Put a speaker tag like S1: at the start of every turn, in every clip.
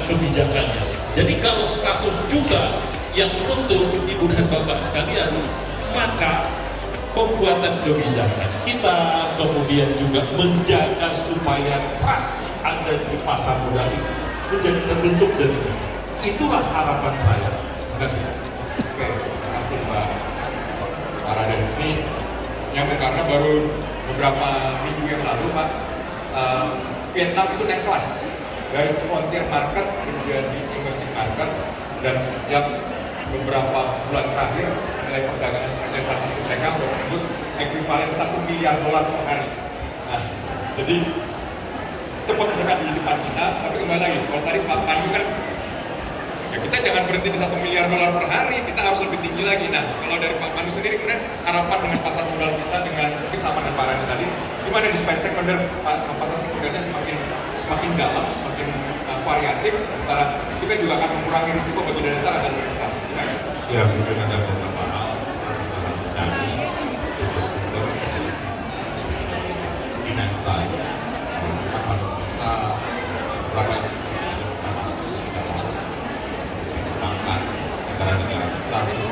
S1: kebijakannya. Jadi kalau 100 juta yang untuk ibu dan bapak sekalian, maka pembuatan kebijakan kita kemudian juga menjaga supaya trust ada di pasar modal itu menjadi terbentuk jadinya. Itulah harapan saya. Terima kasih.
S2: Oke, terima kasih Pak Raden. Ini nyambung karena baru beberapa minggu yang lalu Pak, Vietnam itu naik kelas dari frontier market menjadi emerging market, dan sejak beberapa bulan terakhir nilai perdagangan nilai transaksi mereka menembus ekuivalen $1 miliar per hari. Nah, jadi cepat mereka di depan kita, tapi kembali lagi, kalau tadi Pak Pandu kan, ya kita jangan berhenti di $1 miliar per hari, kita harus lebih tinggi lagi. Nah, kalau dari Pak Pandu sendiri, kemudian harapan dengan pasar modal kita dengan mungkin sama dengan Pak Rani tadi, gimana di space sekunder, pasar sekundernya semakin dalam, semakin variatif, sementara itu kan juga akan mengurangi risiko bagi dana dan likuiditas. Gimana?
S3: Ya, mungkin ada beberapa hal yang kita harus cari sumber-sumber dari sisi finansial. Kita harus bisa berapa institusi yang bisa masuk ke dalam mengembangkan negara-negara besar itu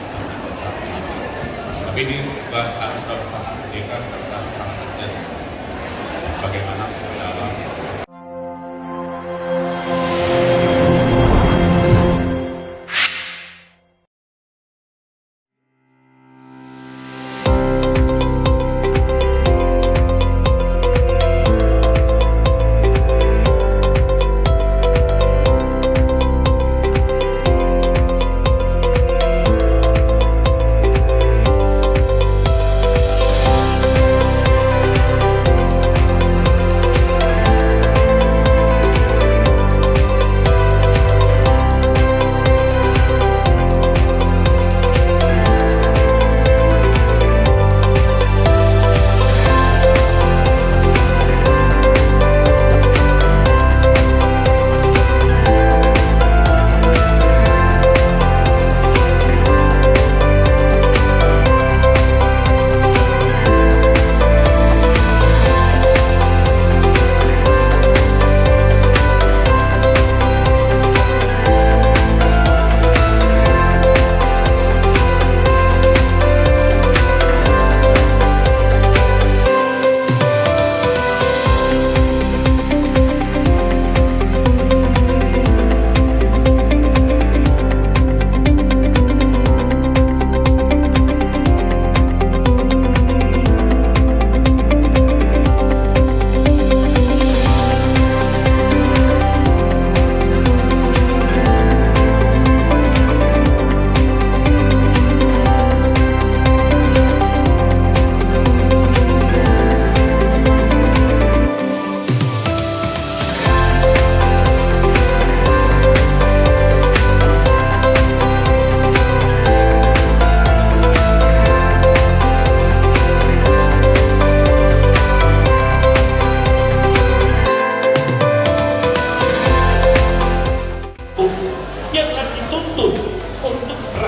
S3: bisa berinvestasi langsung. Tapi ini sekarang sudah bersama OJK, kita sekarang sangat kerja sama diskusi bagaimana ke dalam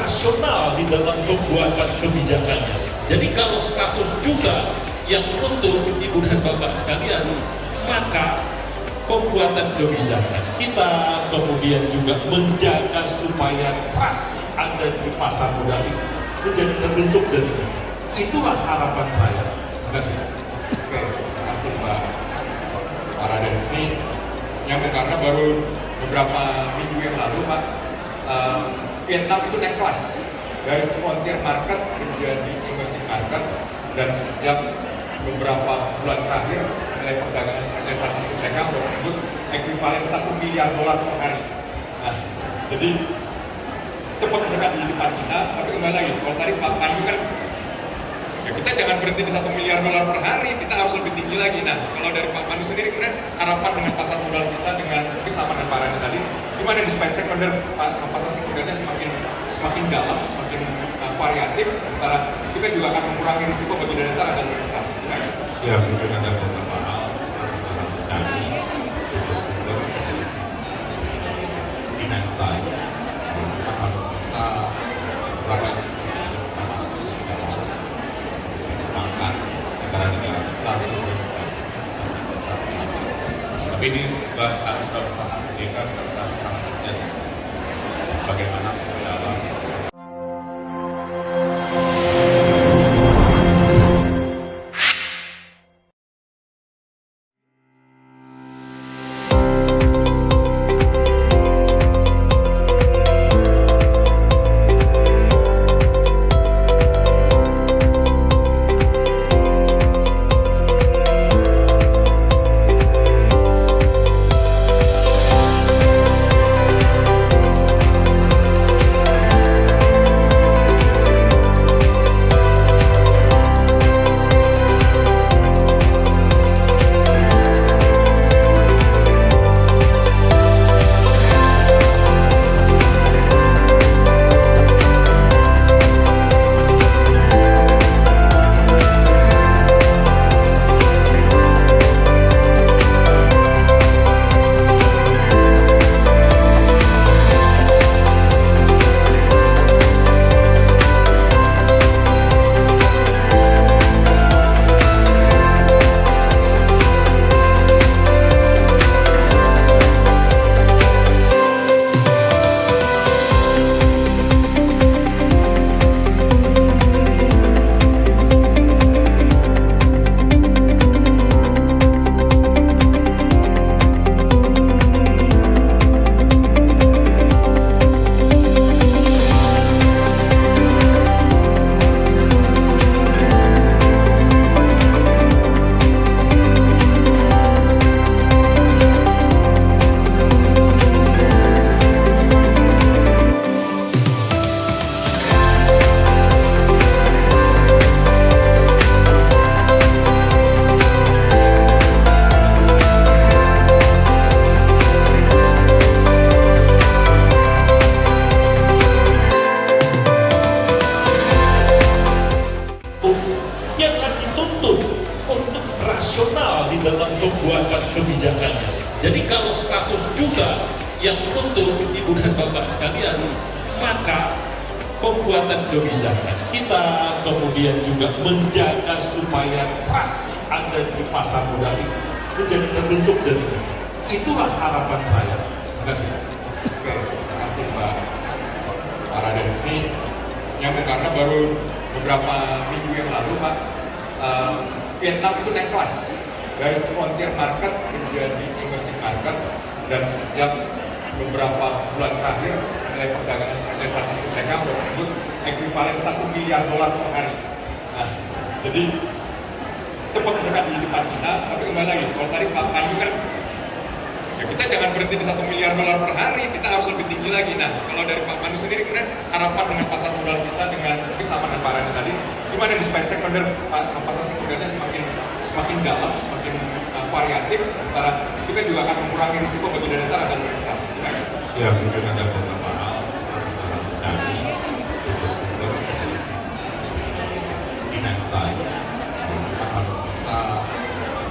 S1: rasional di dalam pembuatan kebijakannya. Jadi kalau 100 juta yang untuk ibu dan bapak sekalian, maka pembuatan kebijakan kita kemudian juga menjaga supaya trust ada di pasar modal itu menjadi terbentuk jadinya. Itulah harapan saya. Terima kasih.
S2: Oke, terima kasih Pak Raden. Ini nyambung karena baru beberapa minggu yang lalu Pak, Vietnam itu naik kelas dari frontier market menjadi emerging market, dan sejak beberapa bulan terakhir nilai perdagangan nilai transaksi mereka menembus ekuivalen $1 miliar per hari. Nah, jadi cepat mereka di depan kita, tapi kembali lagi, kalau tadi Pak Pandu kan, ya kita jangan berhenti di $1 miliar per hari, kita harus lebih tinggi lagi. Nah, kalau dari Pak Pandu sendiri, kemudian harapan dengan pasar modal kita dengan mungkin sama dengan Pak Rani tadi, gimana di space sekunder, pasar sekundernya semakin dalam, semakin variatif, sementara itu kan juga akan mengurangi risiko bagi dana dan likuiditas. Gimana?
S3: Ya, mungkin ada beberapa hal yang kita harus cari sumber-sumber dari sisi finansial. Kita harus bisa berapa institusi yang bisa masuk ke dalam mengembangkan negara-negara besar itu bisa berinvestasi langsung. Tapi ini bahas sekarang sudah bersama JK, kita sekarang sangat berbiasa diskusi bagaimana dalam
S1: yang akan dituntut untuk rasional di dalam pembuatan kebijakannya. Jadi kalau 100 juta yang untuk ibu dan bapak sekalian, maka pembuatan kebijakan kita kemudian juga menjaga supaya trust ada di pasar modal itu menjadi terbentuk, dan itulah harapan saya. Terima kasih.
S2: Oke, terima kasih Pak Raden. Ini nyambung karena baru beberapa minggu yang lalu Pak, Vietnam itu naik kelas dari frontier market menjadi emerging market, dan sejak beberapa bulan terakhir nilai perdagangan, nilai transaksi mereka menembus ekuivalen $1 miliar per hari. Nah, jadi cepat mereka di depan kita, tapi kembali lagi, kalau tadi Pak Pandu kan, ya kita jangan berhenti di $1 miliar per hari, kita harus lebih tinggi lagi. Nah, kalau dari Pak Pandu sendiri, kemudian harapan dengan pasar modal kita dengan mungkin sama dengan Pak Rani tadi, gimana di supaya sekunder, pasar sekundernya semakin dalam, semakin variatif, sementara itu kan juga akan mengurangi risiko bagi dana dan likuiditas. Gimana?
S3: ya mungkin ada beberapa hal yang kita harus cari sumber-sumber dari sisi demand side. Kita harus bisa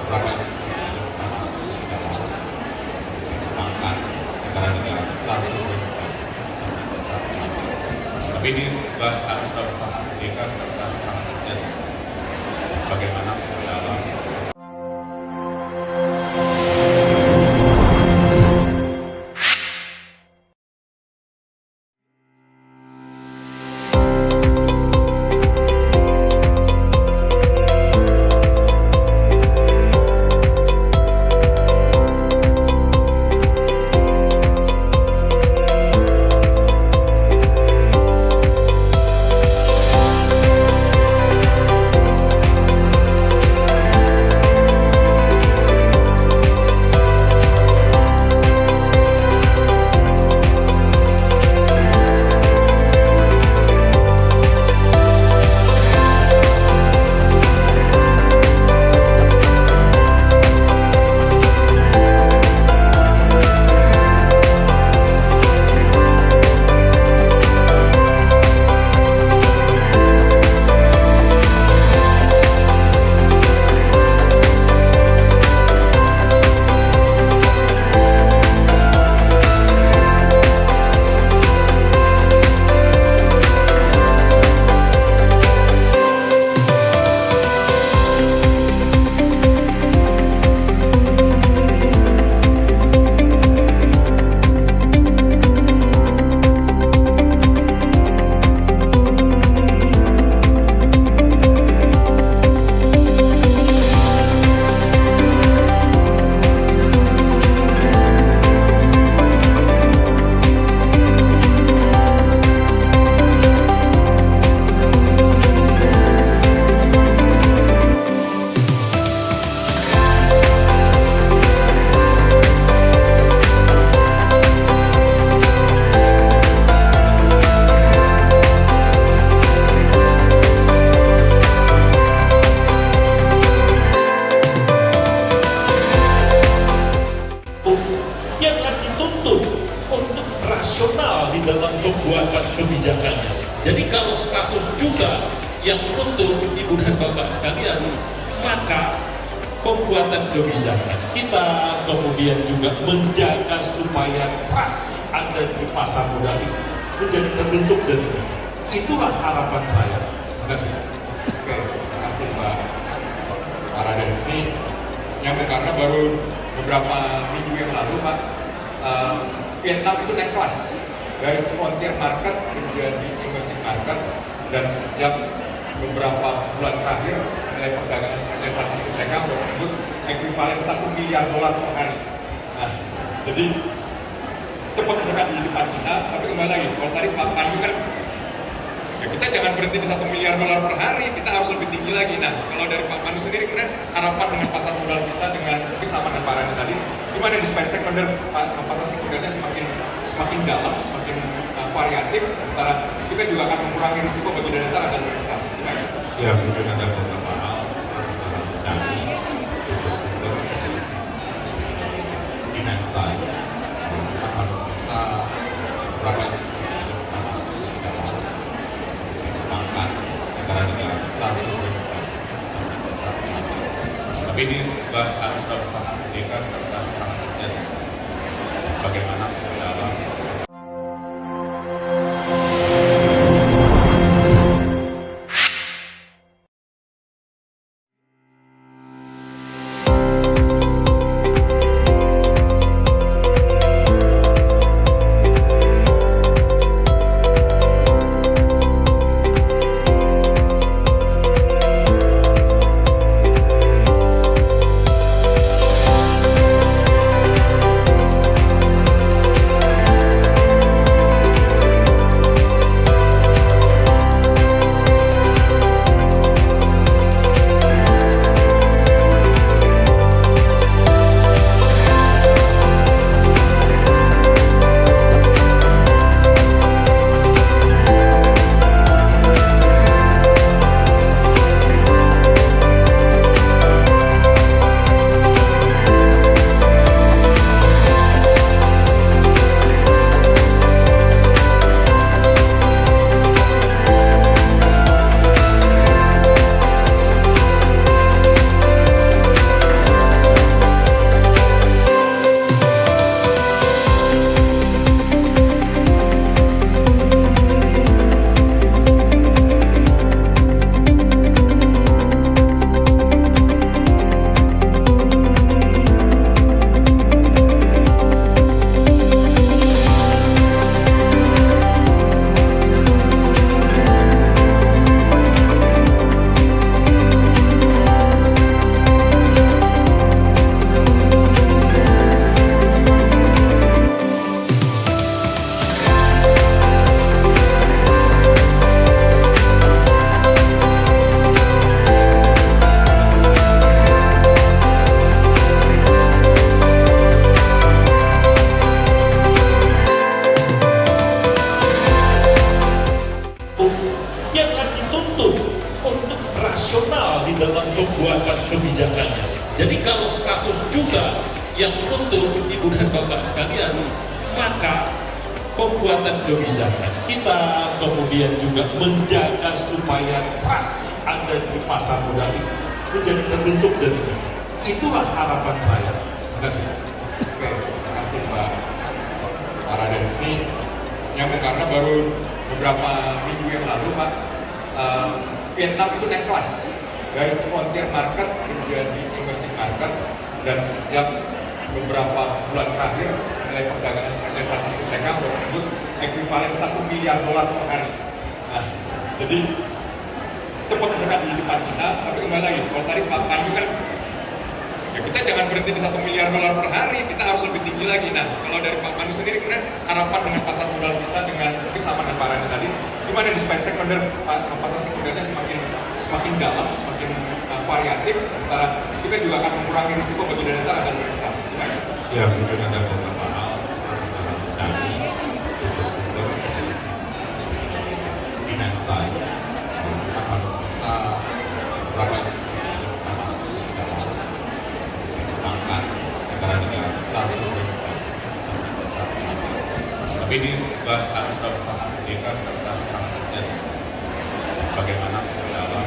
S3: berapa bisa masuk ke dalam makan negara-negara besar itu bisa investasi langsung. Tapi ini bahas sekarang sudah bersama JK, kita sekarang sangat berbiasa diskusi bagaimana dalam
S1: ibu dan bapak sekalian, maka pembuatan kebijakan kita kemudian juga menjaga supaya trust ada di pasar modal itu menjadi terbentuk dan itulah harapan saya. Terima kasih.
S2: Oke, terima kasih Pak Raden. Ini nyambung karena baru beberapa minggu yang lalu Pak, Vietnam itu naik kelas dari frontier market menjadi emerging market, dan sejak beberapa bulan terakhir nilai perdagangan nilai transaksi mereka menembus ekuivalen $1 miliar per hari. Nah, jadi cepat mendekat di depan kita, tapi kembali lagi, kalau tadi Pak Pandu kan, ya kita jangan berhenti di $1 miliar per hari, kita harus lebih tinggi lagi. Nah, kalau dari Pak Pandu sendiri, kemudian harapan dengan pasar modal kita dengan ini sama dengan Pak Rani tadi, gimana di space sekunder, pasar sekundernya semakin dalam, semakin variatif, sementara itu kan juga akan mengurangi risiko bagi dana dan likuiditas. Gimana?
S3: Ya, mungkin ada beberapa hal yang kita harus cari sumber-sumber dari sisi finansial. Kita harus bisa berapa institusi yang bisa masuk ke dalam perbankan negara-negara besar itu bisa berinvestasi langsung. Tapi ini sekarang sudah bersama OJK, kita sekarang sangat berbiasa diskusi bagaimana ke dalam
S1: rasional di dalam pembuatan kebijakannya. Jadi kalau 100 juta yang untung ibu dan bapak sekalian, maka pembuatan kebijakan kita kemudian juga menjaga supaya trust ada di pasar modal itu menjadi terbentuk dan itulah harapan saya. Terima kasih.
S2: Oke, terima kasih Pak Raden. Ini nyambung karena baru beberapa minggu yang lalu Pak, Vietnam itu naik kelas dari frontier market menjadi emerging market, dan sejak beberapa bulan terakhir nilai perdagangan nilai transaksi mereka menembus ekuivalen $1 miliar per hari. Nah, jadi cepat mendekat di depan kita, tapi kembali lagi, kalau tadi Pak Pandu kan, ya kita jangan berhenti di $1 miliar per hari, kita harus lebih tinggi lagi. Nah, kalau dari Pak Pandu sendiri, kemudian harapan dengan pasar modal kita dengan ini sama dengan Pak Rani tadi, gimana di space sekunder, pasar sekundernya semakin dalam, semakin variatif, sementara itu kan juga akan mengurangi risiko bagi dana dan likuiditas. Gimana?
S3: Ya, mungkin ada beberapa hal yang kita harus cari sumber-sumber dari sisi finansial. Kita harus bisa berapa institusi yang bisa masuk ke dalam perbankan negara-negara besar itu bisa berinvestasi langsung. Tapi ini sekarang sudah bersama OJK, kita sekarang sangat berbiasa diskusi bagaimana ke dalam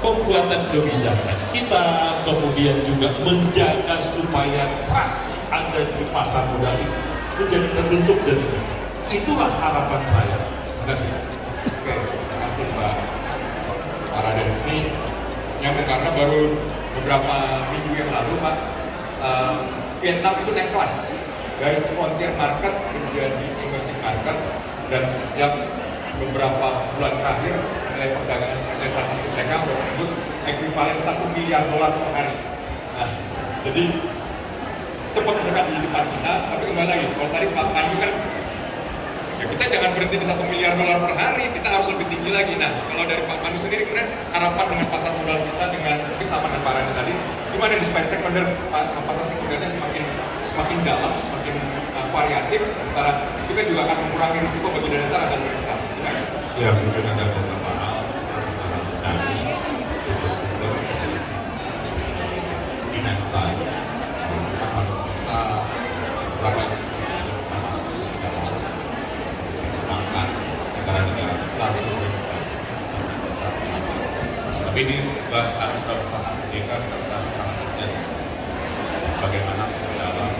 S1: pembuatan kebijakan. Kita kemudian juga menjaga supaya trust ada di pasar modal itu menjadi terbentuk, dan itulah harapan saya. Terima kasih.
S2: Oke, terima kasih Pak Raden. Ini nyambung karena baru beberapa minggu yang lalu Pak, Vietnam itu naik kelas dari frontier market menjadi emerging market, dan sejak beberapa bulan terakhir nilai perdagangan, nilai transaksi mereka menembus ekuivalen $1 miliar per hari. Nah, jadi cepat mereka di depan kita, tapi kembali lagi, kalau tadi Pak Pandu kan, ya kita jangan berhenti di $1 miliar per hari, kita harus lebih tinggi lagi. Nah, kalau dari Pak Pandu sendiri, kemudian harapan dengan pasar modal kita dengan mungkin sama dengan Pak Rani tadi, gimana di supaya sekunder, pasar sekundernya semakin dalam, semakin variatif, sementara itu kan juga akan mengurangi risiko bagi dana dan berinvestasi. Gimana?
S3: Ya, mungkin ada beberapa hal yang kita harus cari sumber-sumber dari sisi demand side. Kita harus bisa berapa institusi yang bisa masuk ke dalam mengembangkan negara-negara besar itu sudah bisa berinvestasi langsung. Tapi ini sekarang sudah bersama OJK, kita sekarang sangat intens diskusi bagaimana dalam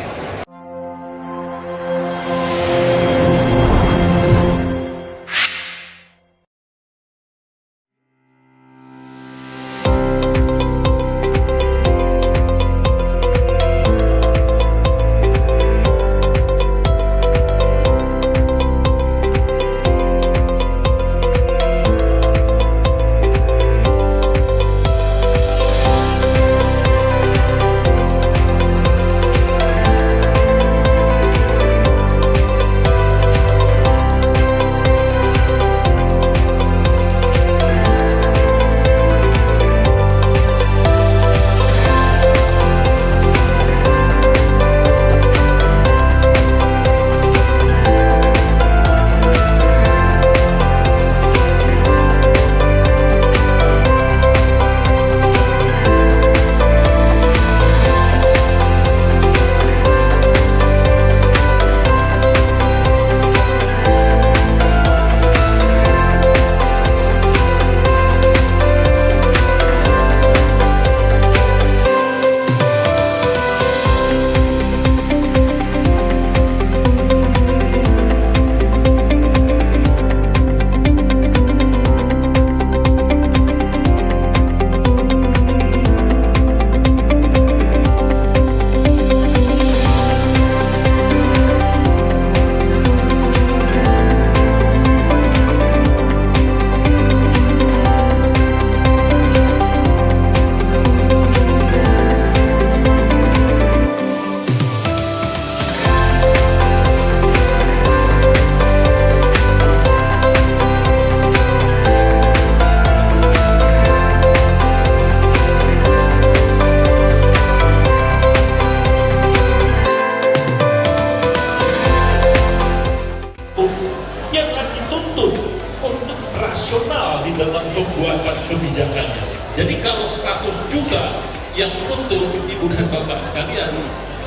S1: di dalam pembuatan kebijakannya. Jadi kalau 100 juta yang untuk ibu dan bapak sekalian,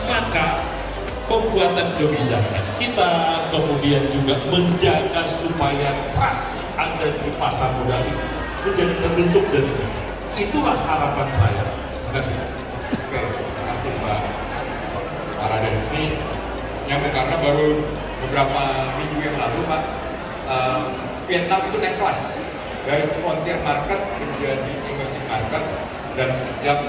S1: maka pembuatan kebijakan kita kemudian juga menjaga supaya trust ada di pasar modal itu menjadi terbentuk, dan itulah harapan saya. Terima kasih.
S2: Oke, terima kasih Pak Raden. Ini nyambung karena baru beberapa minggu yang lalu Pak, Vietnam itu naik kelas dari frontier market menjadi emerging market, dan sejak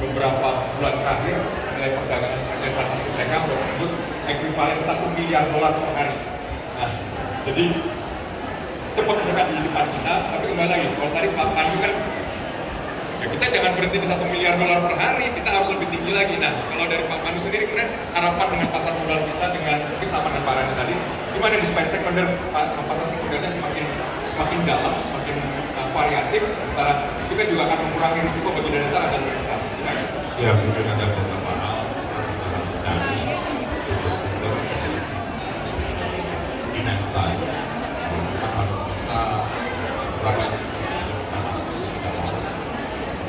S2: beberapa bulan terakhir nilai perdagangan, nilai transaksi mereka menembus ekuivalen $1 miliar per hari. Nah, jadi cepat mereka di depan kita, tapi kembali lagi, kalau tadi Pak Pandu kan, ya kita jangan berhenti di $1 miliar per hari, kita harus lebih tinggi lagi. Nah, kalau dari Pak Pandu sendiri, kemudian harapan dengan pasar modal kita dengan mungkin sama dengan Pak Rani tadi, gimana di supaya sekunder, pasar sekundernya semakin dalam, semakin variatif, sementara itu kan juga akan mengurangi risiko bagi dana dan berinvestasi. Gimana?
S3: Ya, mungkin ada beberapa hal yang kita harus cari sumber-sumber dari sisi demand side. Kita harus bisa berapa institusi yang bisa masuk ke dalam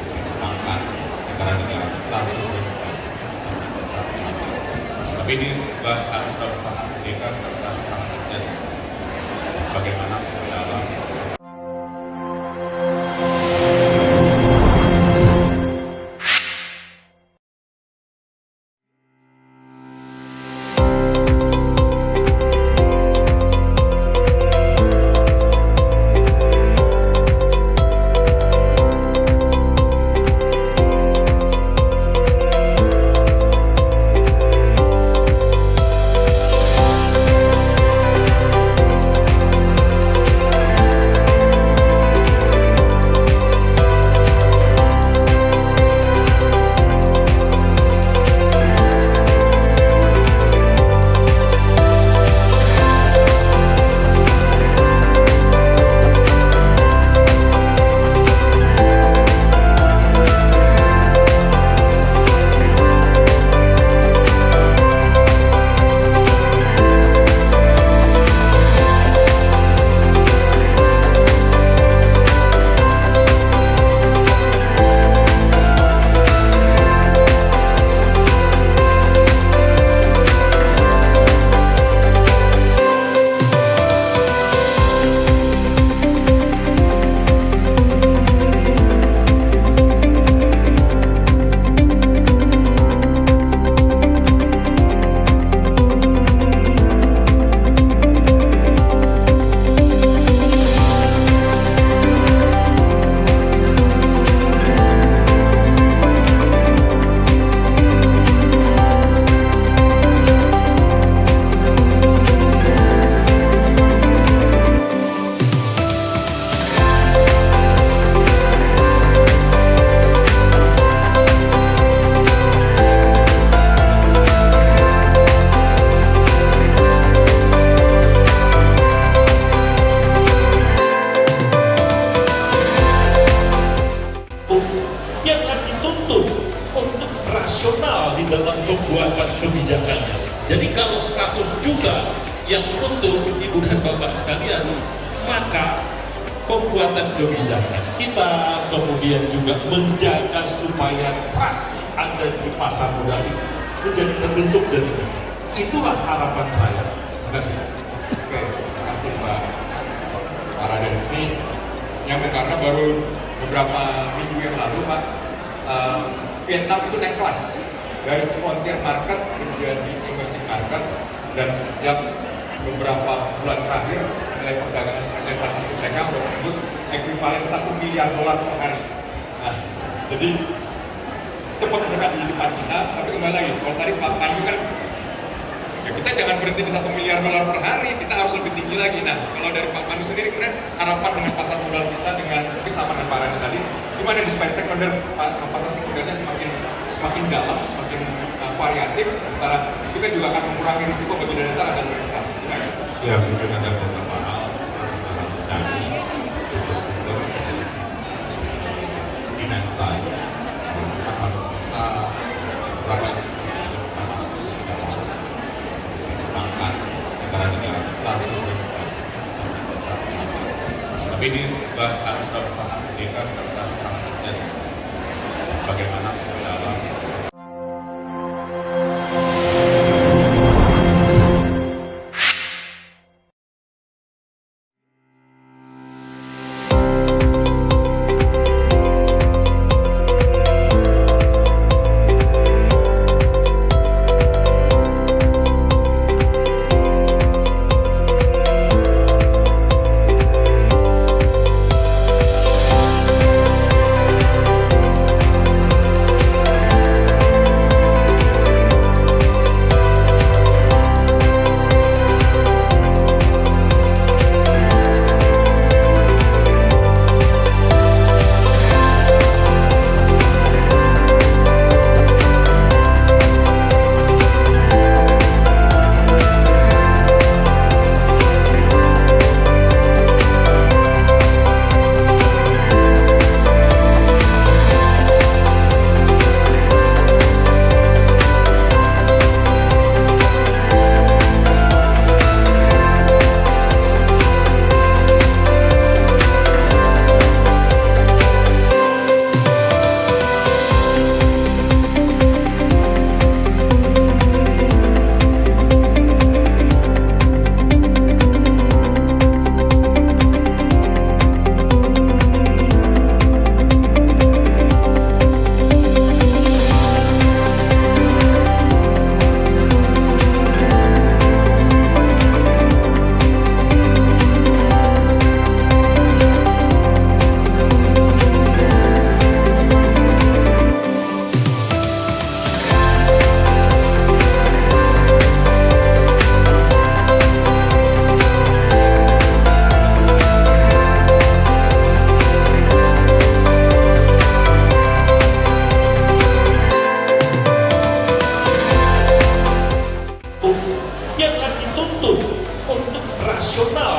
S3: mengembangkan negara-negara besar itu sudah bisa berinvestasi langsung. Tapi ini sekarang sudah bersama OJK, kita sekarang sangat intens diskusi bagaimana dalam
S1: pembuatan kebijakannya. Jadi kalau 100 juta yang untung ibu dan bapak sekalian, maka pembuatan kebijakan kita kemudian juga menjaga supaya trust ada di pasar modal itu menjadi terbentuk dan itulah harapan saya. Terima kasih.
S2: Oke, terima kasih Pak Raden. Ini nyambung karena baru beberapa minggu yang lalu Pak, Vietnam itu naik kelas dari frontier market menjadi emerging market, dan sejak beberapa bulan terakhir nilai perdagangan nilai transaksi mereka menembus ekuivalen $1 miliar per hari. Nah, jadi cepat mereka di depan kita, tapi kembali lagi, kalau tadi Pak Pandu kan, ya kita jangan berhenti di $1 miliar per hari, kita harus lebih tinggi lagi. Nah, kalau dari Pak Pandu sendiri, kemudian harapan dengan pasar modal kita dengan sama dengan Pak Rani tadi, gimana di space sekunder, pasar sekundernya semakin dalam, semakin variatif, sementara itu kan juga akan mengurangi risiko bagi dana dan berinvestasi. Gimana?
S3: Ya, mungkin ada beberapa hal yang kita harus cari sumber-sumber dari sisi demand side. Kita harus bisa berapa institusi yang bisa masuk ke dalam perangkat negara-negara besar itu sudah bisa berinvestasi langsung. Tapi ini bahas sekarang sudah bersama OJK, kita sekarang sangat intens diskusi bagaimana dalam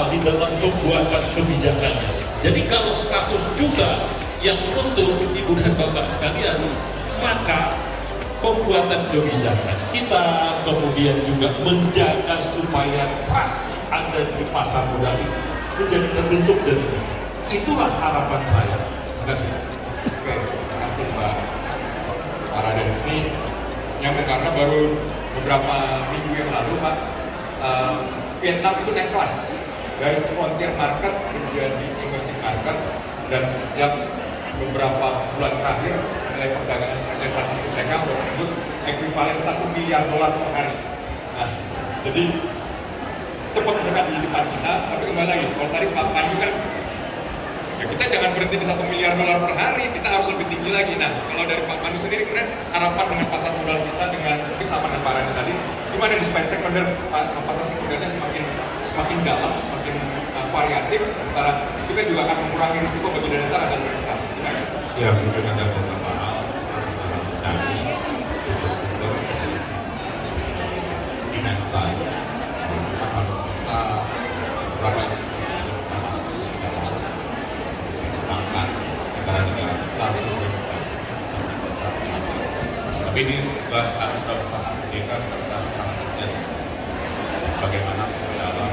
S1: di dalam pembuatan kebijakannya. Jadi kalau 100 juta yang untung ibu dan bapak sekalian, maka pembuatan kebijakan kita kemudian juga menjaga supaya trust ada di pasar modal itu menjadi terbentuk dan itulah harapan saya. Terima kasih.
S2: Oke, terima kasih Pak Raden. Ini nyambung karena baru beberapa minggu yang lalu Pak, Vietnam itu naik kelas dari frontier market menjadi emerging market, dan sejak beberapa bulan terakhir nilai perdagangan nilai transaksi mereka menembus ekuivalen $1 miliar per hari. Nah, jadi cepat mereka di depan kita, tapi kembali lagi, kalau tadi Pak Pandu kan, ya kita jangan berhenti di $1 miliar per hari, kita harus lebih tinggi lagi. Nah, kalau dari Pak Pandu sendiri, kemudian harapan dengan pasar modal kita dengan sama dengan Pak Rani tadi, gimana di space sekunder, pasar sekundernya semakin dalam, semakin variatif, sementara itu kan juga akan mengurangi risiko bagi dana dan berinvestasi. Gimana?
S3: Ya, mungkin ada beberapa hal yang kita harus cari sumber-sumber dari sisi demand side. Kita harus bisa berapa institusi yang bisa masuk ke dalam perangkat negara-negara besar itu sudah bisa berinvestasi langsung. Tapi Tapi ini bahas sekarang sudah bersama OJK, kita sekarang sangat intens diskusi bagaimana dalam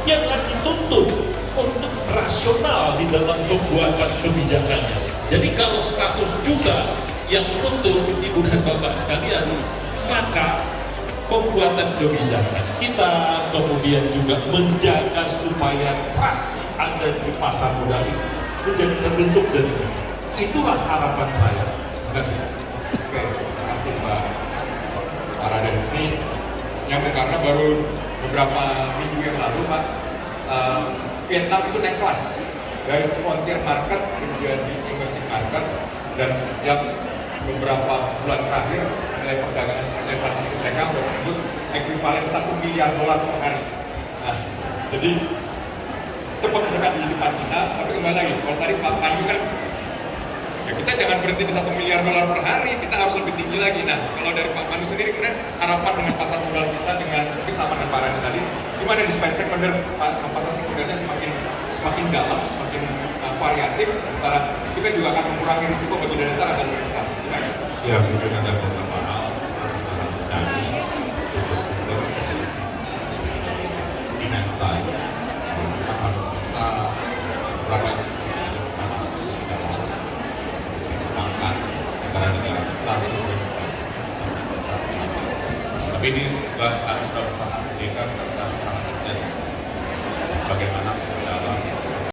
S1: yang akan dituntut untuk rasional di dalam pembuatan kebijakannya. Jadi kalau 100 juta yang nuntut ibu dan bapak sekalian, maka pembuatan kebijakan kita kemudian juga menjaga supaya trust ada di pasar modal itu menjadi terbentuk dan itulah harapan saya. Terima kasih.
S2: Oke, terima kasih Pak Raden. Ini nyambung karena baru beberapa minggu yang lalu Pak, Vietnam itu naik kelas dari frontier market menjadi emerging market, dan sejak beberapa bulan terakhir nilai perdagangan, nilai transaksi mereka menembus ekuivalen $1 miliar per hari. Nah, jadi cepat mereka di depan kita, tapi kembali lagi, kalau tadi Pak Pandu kan, ya kita jangan berhenti di $1 miliar per hari, kita harus lebih tinggi lagi. Nah, kalau dari Pak Pandu sendiri, kemudian harapan dengan pasar modal kita dengan mungkin sama dengan Pak Rani tadi, gimana di supaya sekunder, pasar sekundernya semakin dalam, semakin variatif, sementara itu kan juga akan mengurangi risiko bagi dana dan likuiditas. Gimana?
S3: ya mungkin ada beberapa hal yang terjadi sumber-sumber dari sisi finansial. Kita harus bisa berapa institusi yang bisa masuk ke dalam mengembangkan negara-negara besar itu bisa berinvestasi langsung. Tapi ini bahas sekarang sudah bersama OJK, kita